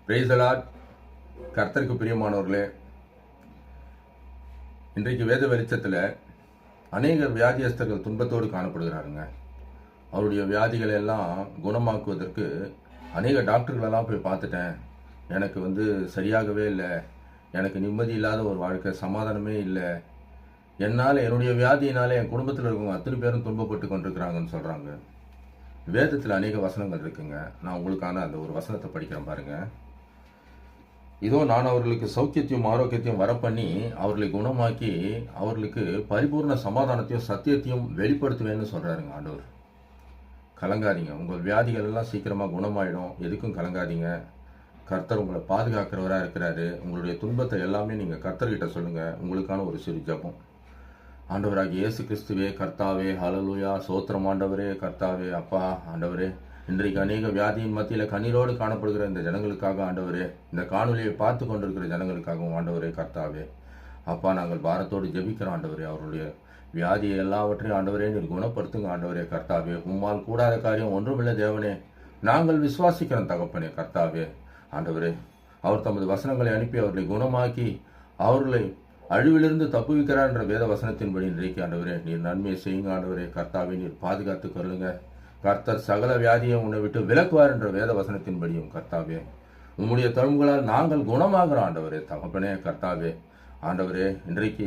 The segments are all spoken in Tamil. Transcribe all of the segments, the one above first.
Praise the Lord. கர்த்தருக்கு பிரியமானவர்களே, இன்றைக்கு வேத வெளிச்சத்தில் அநேக வியாதியஸ்தர்கள் துன்பத்தோடு காணப்படுகிறாருங்க. அவருடைய வியாதிகளை எல்லாம் குணமாக்குவதற்கு அநேக டாக்டர்களெல்லாம் போய் பார்த்துட்டேன். எனக்கு சரியாகவே இல்லை. எனக்கு நிம்மதி இல்லாத ஒரு வாழ்க்கை, சமாதானமே இல்லை. என்னால், என்னுடைய வியாதியினால என் குடும்பத்தில் இருக்கவங்க அத்தனை பேரும் துன்பப்பட்டு கொண்டிருக்கிறாங்கன்னு சொல்கிறாங்க. வேதத்தில் அநேக வசனங்கள் இருக்குங்க. நான் உங்களுக்கான அந்த ஒரு வசனத்தை படிக்கிறேன் பாருங்கள். இதோ நான் அவர்களுக்கு சௌக்கியத்தையும் ஆரோக்கியத்தையும் வரப்பண்ணி அவர்களை குணமாக்கி அவர்களுக்கு பரிபூர்ண சமாதானத்தையும் சத்தியத்தையும் வெளிப்படுத்துவேன்னு சொல்கிறாருங்க ஆண்டவர். கலங்காதீங்க, உங்கள் வியாதிகள் எல்லாம் சீக்கிரமாக குணமாயிடும். எதுக்கும் கலங்காதீங்க. கர்த்தர் உங்களை பாதுகாக்கிறவராக இருக்கிறாரு. உங்களுடைய துன்பத்தை எல்லாமே நீங்கள் கர்த்தர்கிட்ட சொல்லுங்கள். உங்களுக்கான ஒரு சிறு ஜெபம். ஆண்டவராகிய இயேசு கிறிஸ்துவே, கர்த்தாவே, ஹல்லேலூயா, சோத்திரம் ஆண்டவரே, கர்த்தாவே, அப்பா ஆண்டவரே, இன்றைக்கு அநேக வியாதியின் மத்தியில் கண்ணீரோடு காணப்படுகிற இந்த ஜனங்களுக்காக ஆண்டவரே, இந்த காணொலியை பார்த்து கொண்டிருக்கிற ஜனங்களுக்காகவும் ஆண்டவரே, கர்த்தாவே, அப்பா, நாங்கள் பாரத்தோடு ஜெபிக்கிறோம் ஆண்டவரே. அவருடைய வியாதியை எல்லாவற்றையும் ஆண்டவரே நீர் குணப்படுத்துங்க ஆண்டவரே, கர்த்தாவே. உம்மால் கூடாத காரியம் ஒன்றுமில்லை தேவனே. நாங்கள் விசுவாசிக்கிறோம் தகப்பனே, கர்த்தாவே, ஆண்டவரே. அவர் தமது வசனங்களை அனுப்பி அவர்களை குணமாக்கி அவர்களை அழிவிலிருந்து தப்புவிக்கிறார் என்ற வேத வசனத்தின்படி இன்றைக்கு ஆண்டவரே நீர் நன்மையை செய்யுங்க ஆண்டவரே, கர்த்தாவே. நீர் பாதுகாத்து கொள்ளுங்க. கர்த்தர் சகல வியாதியை உன்னை விட்டு விலக்குவார் என்ற வேத வசனத்தின்படியும் கர்த்தாவே, உம்முடைய தழும்புகளால் நாங்கள் குணமாகிறோம் ஆண்டவரே, தகப்பனே, கர்த்தாவே. ஆண்டவரே, இன்றைக்கு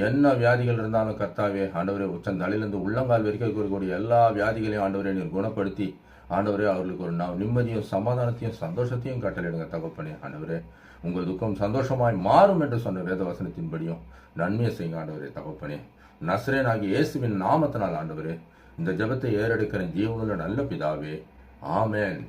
என்ன வியாதிகள் இருந்தாலும் கர்த்தாவே, ஆண்டவரே, உச்சந்தலையிலிருந்து உள்ளங்கால் வரைக்கும் இருக்கக்கூடிய எல்லா வியாதிகளையும் ஆண்டவரே நீர் குணப்படுத்தி ஆண்டவரே அவர்களுக்கு ஒரு நிம்மதியும் சமாதானத்தையும் சந்தோஷத்தையும் கட்டளையிடுங்க தகப்பனே. ஆண்டவரே, உங்கள் துக்கம் சந்தோஷமாய் மாறும் என்று சொன்ன வேத வசனத்தின்படியும் நன்மையை செய்யுங்க ஆண்டவரே, தகப்பனே. நசரேனாகிய இயேசுவின் நாமத்தினால் ஆண்டவரே இந்த ஜெபத்தை ஏறெடுக்கிற ஜீவனுள்ள நல்ல பிதாவே, ஆமென்.